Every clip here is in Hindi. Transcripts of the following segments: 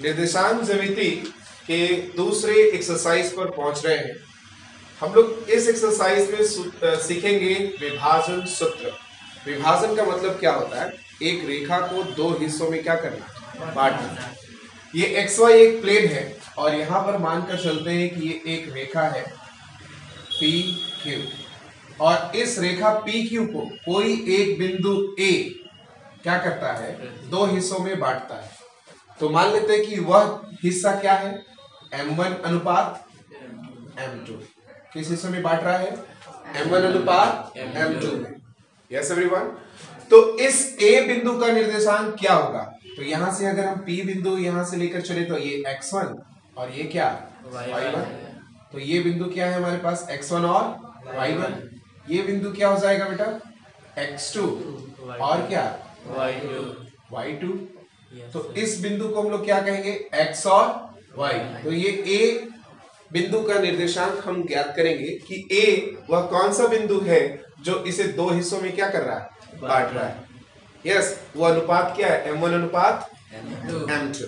निर्देशांक ज्यामिति के दूसरे एक्सरसाइज पर पहुंच रहे हैं। हम लोग इस एक्सरसाइज में सीखेंगे विभाजन सूत्र। विभाजन का मतलब क्या होता है? एक रेखा को दो हिस्सों में क्या करना, बांटना। ये एक्स वाई एक प्लेन है और यहां पर मानकर चलते हैं कि ये एक रेखा है पी क्यू, और इस रेखा पी क्यू को कोई एक बिंदु ए क्या करता है, दो हिस्सों में बांटता है। तो मान लेते हैं कि वह हिस्सा क्या है, m1 अनुपात m2। किस हिस्से में बांट रहा है? m1 अनुपात m2 में। Yes everyone. तो इस a बिंदु का निर्देशांक क्या होगा? तो यहां से अगर हम p बिंदु यहां से लेकर चले तो ये x1 और ये क्या, y1। तो ये बिंदु क्या है हमारे पास, x1 और y1। ये बिंदु क्या हो जाएगा बेटा, x2 और क्या, y2। तो इस बिंदु को हम लोग क्या कहेंगे, x और y। तो ये a बिंदु का निर्देशांक हम ज्ञात करेंगे कि a वह कौन सा बिंदु है जो इसे दो हिस्सों में क्या कर रहा है, बांट रहा है। यस, वो अनुपात क्या है, m1 अनुपात m2।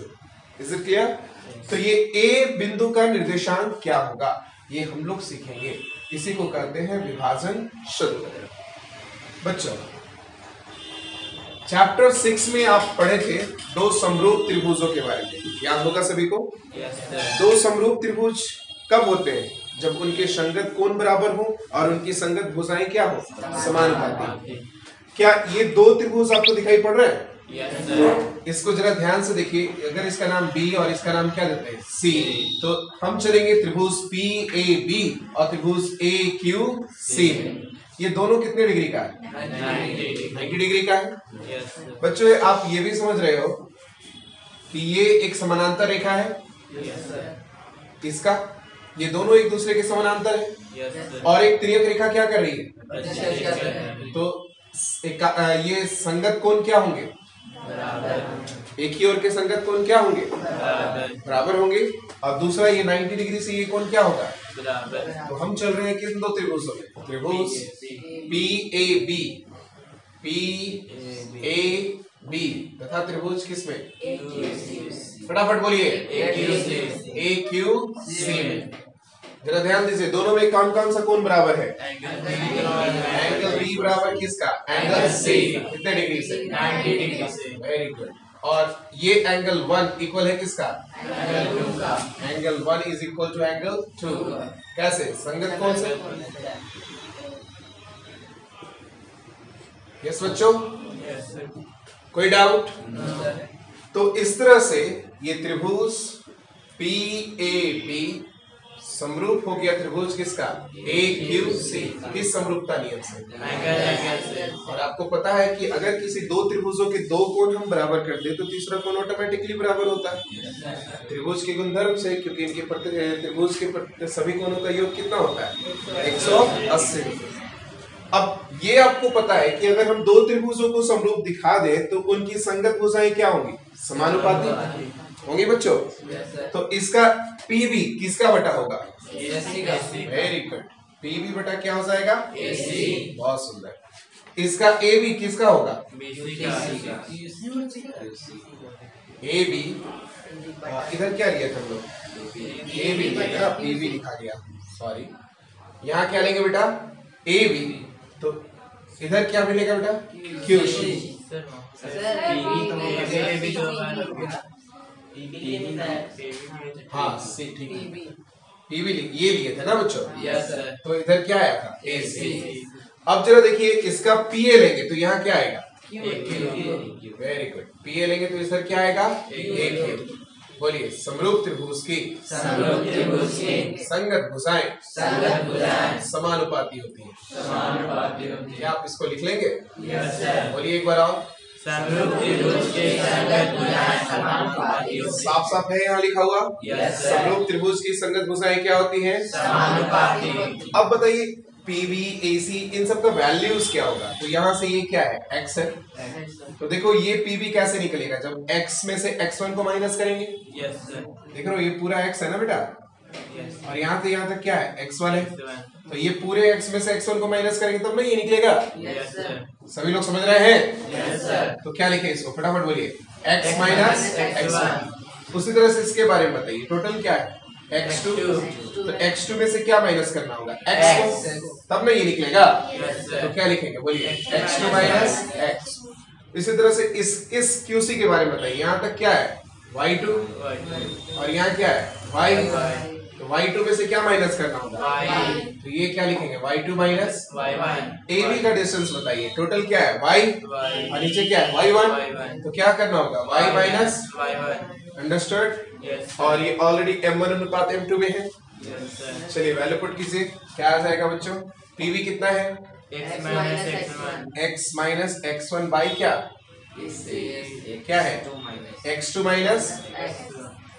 Is it clear? तो ये a बिंदु का निर्देशांक क्या होगा, ये हम लोग सीखेंगे। इसी को कहते हैं विभाजन सूत्र। बच्चों, चैप्टर 6 में आप पढ़े थे दो समरूप त्रिभुजों के बारे में, याद होगा सभी को? दो समरूप त्रिभुज कब होते हैं? जब उनके संगत कोण बराबर हो और उनकी संगत भुजाएं क्या हो, समानुपाती। क्या ये दो त्रिभुज आपको दिखाई पड़ रहे हैं? इसको जरा ध्यान से देखिए। अगर इसका नाम B और इसका नाम क्या देते हैं, C, तो हम चलेंगे त्रिभुज PAB और त्रिभुज AQC में। ये दोनों कितने डिग्री का है? 90 डिग्री का है। बच्चों, आप ये भी समझ रहे हो कि ये एक समानांतर रेखा है, इसका ये दोनों एक दूसरे के समानांतर है, और एक तिर्यक रेखा क्या कर रही है? तो ये संगत कोण क्या होंगे, एक ही ओर के संगत कोण क्या होंगे, बराबर होंगे। और दूसरा ये 90 डिग्री से ये कोण क्या होगा, तो हम चल रहे हैं किस दो त्रिभुजों में, त्रिभुज PAB तथा त्रिभुज किसमें, फटाफट बोलिए, AQC में। जरा ध्यान दीजिए, दोनों में कौन कौन सा कोण बराबर है? एंगल B बराबर किसका, एंगल C। कितने डिग्री से? 90 डिग्री से। Very good. और ये एंगल 1 इक्वल है किसका, एंगल 2 का। Angle 1 is equal to angle 2। कैसे, संगत कोण से? यस बच्चों, कोई डाउट? तो इस तरह से ये त्रिभुज PAB समरूप हो गया त्रिभुज किसका, AQC। किस समरूपता नियम से? और आपको पता है कि अगर किसी दो त्रिभुजों के दो कोण हम बराबर कर दे तो तीसरा कोण ऑटोमेटिकली बराबर होता है त्रिभुज के गुणधर्म से, क्योंकि इनके त्रिभुज के सभी कोणों का योग कितना होता है, 180। अब ये आपको पता है कि अगर हम दो त्रिभुजों को समरूप दिखा दे तो उनकी संगत भुजाएं क्या होंगी, समानुपाती होंगी बच्चों। तो इसका PB किसका बटा होगा, AC का। Very good. PB बटा क्या हो जाएगा, AC। बहुत सुंदर। इसका AB किसका होगा, BC का। AB इधर क्या लिया था हम लोग, AB लिया, PB लिखा गया, सॉरी। यहाँ क्या लेंगे बेटा, AB। तो इधर क्या मिलेगा बेटा, QC। हाँ ठीक है, PB ये लिए थे ना बच्चों। Yes sir. तो इधर क्या आया था, AC। अब जरा देखिए, इसका PA लेंगे तो यहाँ क्या आएगा, वेरी गुड। PA लेंगे तो इधर क्या आएगा, AQ। बोलिए, समरूप त्रिभुज की संगत भुजाएं समानुपाती होती है। क्या आप इसको लिख लेंगे? Yes sir. बोलिए एक बार आओ, समरूप त्रिभुज की संगत भुजाएं समानुपाती होती है। साफ साफ है यहाँ लिखा हुआ। Yes sir. समरूप त्रिभुज की संगत भुजाएं क्या होती हैं, समानुपाती। अब बताइए PB AC इन सब का वैल्यूज क्या होगा? तो यहाँ से ये क्या है, x है। तो देखो ये PB कैसे निकलेगा, जब x में से x1 को माइनस करेंगे। Yes sir. देख रहे हो, ये पूरा x है ना बेटा, और यहाँ से यहाँ तक क्या है, x1 है। तो ये पूरे x में से x1 को माइनस करेंगे तब ना ये निकलेगा। Yes sir. सभी लोग समझ रहे हैं? Yes sir. तो क्या लिखे इसको, फटाफट बोलिए, x माइनस x1। उसी तरह से इसके बारे में बताइए, टोटल क्या है x2, तो x2 में से क्या माइनस करना होगा x को, तब ना ये निकलेगा। तो क्या लिखेंगे बोलिए, x2 माइनस x। इसी तरह से इस QC के बारे में बताइए, यहाँ तक क्या है y2 और यहाँ क्या है y, तो y2 में से क्या माइनस करना होगा तो ये क्या लिखेंगे y2 माइनस AB का डिस्टेंस बताइए, टोटल क्या है y और नीचे क्या है y1, तो क्या करना होगा y माइनस, अंडरस्टूड। और ये ऑलरेडी m1 अनुपात m2 में है। चलिए वैल्यू पुट कीजिए, क्या आ जाएगा बच्चों, PV कितना है x माइनस x1 बाई क्या है x2 माइनस,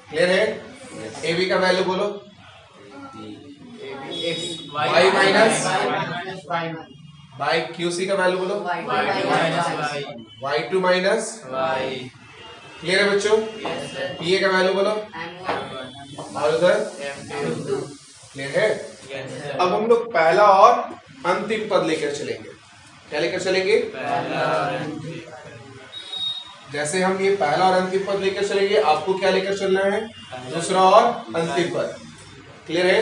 क्लियर है। AB का वैल्यू बोलो, y माइनस बाई QC का वैल्यू बोलो y2 माइनस, क्लियर है बच्चों। PA का वैल्यू बोलो और उधर क्लियर है। अब हम लोग पहला और अंतिम पद लेकर चलेंगे, क्या लेकर चलेंगे, जैसे हम ये पहला और अंतिम पद लेकर चलेंगे, आपको क्या लेकर चलना है, दूसरा और अंतिम पद, क्लियर है।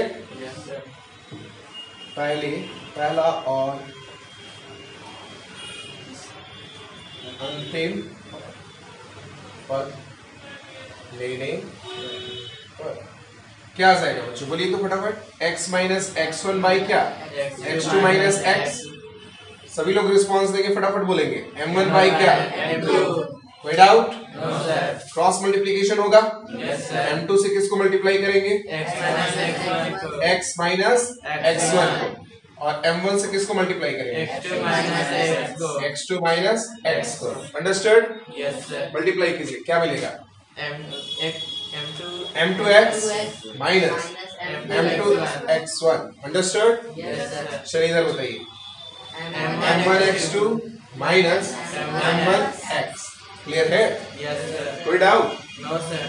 पहला और अंतिम पद लेने पर क्या आ जाएगा बच्चों, बोलिए तो फटाफट, x माइनस x1 बाई क्या x2 माइनस x, सभी लोग रिस्पॉन्स देंगे, फटाफट बोलेंगे m1 बाई क्या कोई डाउट, क्रॉस मल्टीप्लीकेशन होगा, m2 से किसको मल्टीप्लाई करेंगे x माइनस x1 को, और m1 से किसको मल्टीप्लाई करेंगे x2 माइनस x को, अंडरस्टूड। मल्टीप्लाई कीजिए, क्या मिलेगा m2x माइनस m2x1, अंडरस्टूड। चलिए इधर बताइए, m1x2 माइनस m1x, क्लियर है, कोई डाउट,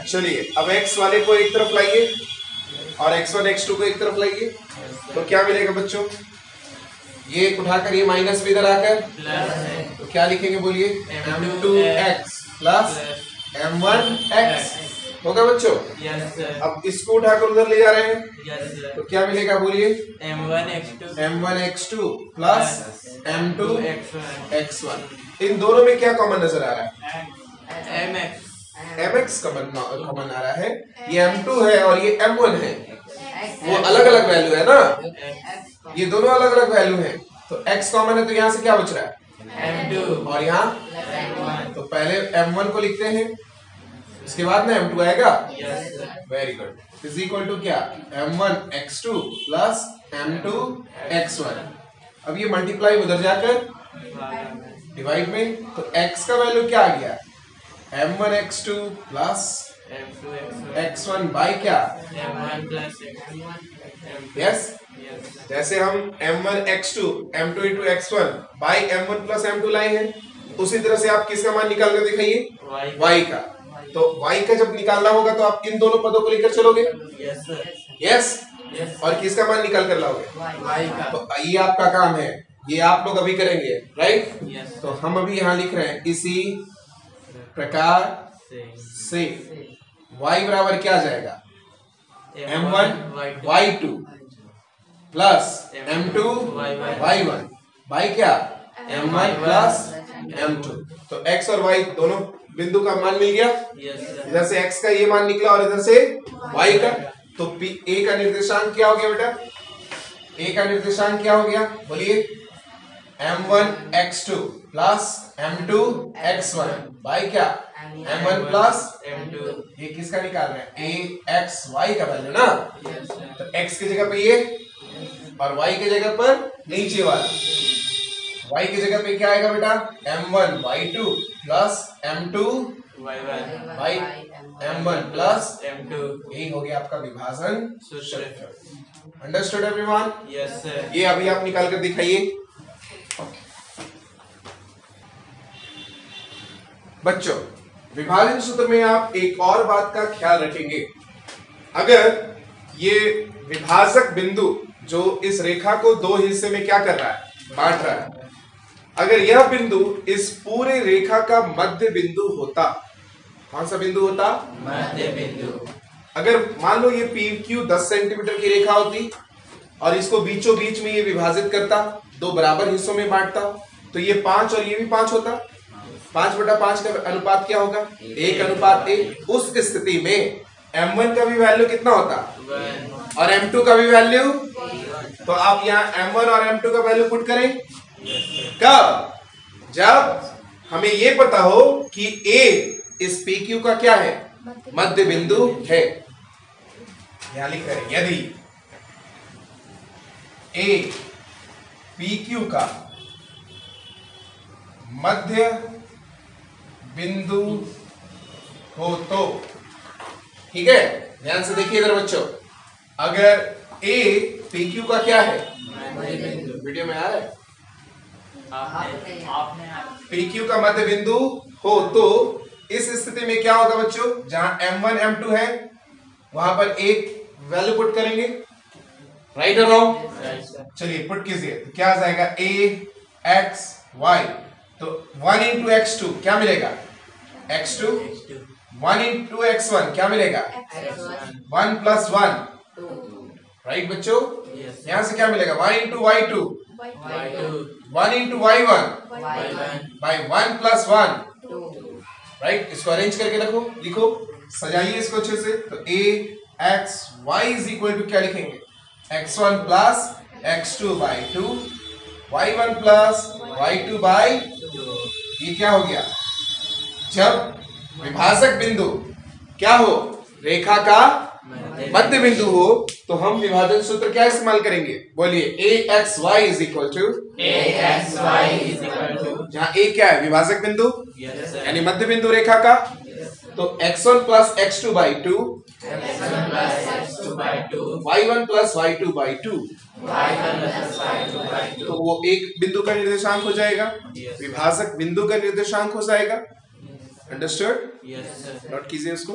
चलिए अब x वाले को एक तरफ लाइए और x1 x2 को एक तरफ लाइए, तो क्या मिलेगा बच्चों, ये उठाकर ये माइनस भी इधर आकर, तो क्या लिखेंगे बोलिए, m2x प्लस m1x होगा बच्चों। अब इसको उठाकर उधर ले जा रहे हैं, तो क्या मिलेगा बोलिए, m1x2 प्लस m2x1। इन दोनों में क्या कॉमन नजर आ रहा है, mx कॉमन आ रहा है, ये m2 है और ये m1 है, वो अलग अलग वैल्यू है ना, ये दोनों अलग अलग वैल्यू हैं, तो x कॉमन है, तो यहाँ से क्या बच रहा है m2 और यहाँ, तो पहले m1 को लिखते हैं, इसके बाद में m2 आएगा, very good, is equal to क्या m1x2 प्लस m2x1। अब ये मल्टीप्लाई उधर जाकर डिवाइड में, तो x का वैल्यू क्या आ गया m1x2 प्लस x1 बाई क्या यस, जैसे हम m1x2 m2 into x1 by m1 plus m2 लाए हैं, उसी तरह से आप किसका मान निकाल कर दिखाइए y का, तो y का जब निकालना होगा तो आप इन दोनों पदों को लेकर चलोगे, यस, और किसका मान निकाल कर लाओगे y का, तो ये आपका काम है, ये आप लोग अभी करेंगे, राइट। तो हम अभी यहाँ लिख रहे हैं, इसी प्रकार से y बराबर क्या आ जाएगा m1 y2 plus m2 y1 by क्या m1 प्लस m2, तो x और y दोनों बिंदु का मान मिल गया, इधर से x का ये मान निकला और इधर से y का, तो a का निर्देशांक क्या हो गया बेटा, a का निर्देशांक क्या हो गया बोलिए, m1x2 प्लस m2x1 बाई क्या m1 प्लस m2, ये किसका निकाल रहे हैं ax y का वैल्यू ना, तो x की जगह पे ये और y की जगह पर नीचे वाला, y की जगह पे क्या आएगा बेटा m1 y2 plus m2 by m1 plus m2, यही हो गया आपका विभाजन सूत्र, अंडरस्टूड एवरीवन, यस सर। ये अभी आप निकाल कर दिखाइए बच्चों। विभाजन सूत्र में आप एक और बात का ख्याल रखेंगे, अगर ये विभाजक बिंदु जो इस रेखा को दो हिस्से में क्या कर रहा है, बांट रहा है, अगर यह बिंदु इस पूरे रेखा का मध्य बिंदु होता कौन सा बिंदु होता? मध्य बिंदु। अगर मान लो ये PQ 10 सेंटीमीटर की रेखा होती और इसको बीचों बीच में ये विभाजित करता, दो बराबर हिस्सों में बांटता, तो ये 5 और ये भी 5 होता। 5/5 का अनुपात क्या होगा? 1:1। उस स्थिति में M1 का भी वैल्यू कितना होता और M2 का भी वैल्यू? तो आप यहाँ M1 और M2 का वैल्यू पुट करें कब? जब हमें ये पता हो कि A इस PQ का क्या है? मध्य बिंदु है। यहां लिख रहे हैं यदि A PQ का मध्य बिंदु हो तो, ठीक है, ध्यान से देखिए इधर बच्चों, अगर A PQ का क्या है? वीडियो में आ रहा है? PQ का मध्य बिंदु हो तो इस स्थिति में क्या होगा बच्चों? जहां M1 M2 है वहां पर एक वैल्यू पुट करेंगे, राइट और रॉन्ग? चलिए पुट कीजिए, तो क्या आ जाएगा? A x y, तो 1 इंटू x2 क्या मिलेगा? x2। 1 इंटू x1 क्या मिलेगा? 1 + 1, राइट बच्चों? यहां से क्या मिलेगा? 1 into y2, 1 into y1 by 1 + 1, right? इसको अरेंज करके रखो, लिखो, सजाइए इसको अच्छे से। तो A x y is equal to क्या लिखेंगे? x1 plus x2/2, y1 plus y2/2। ये क्या हो गया? जब विभाजक बिंदु क्या हो? रेखा का मध्य बिंदु हो तो हम विभाजन सूत्र क्या इस्तेमाल करेंगे? बोलिए, AXY इज इक्वल टू, जहां A क्या है? विभाजक बिंदु यानी मध्य बिंदु रेखा का, तो x1 plus x2/2, y1 plus y2/2, तो वो एक बिंदु का निर्देशांक हो जाएगा, विभाजक बिंदु का निर्देशांक हो जाएगा। अंडरस्टूड? नोट कीजिए उसको।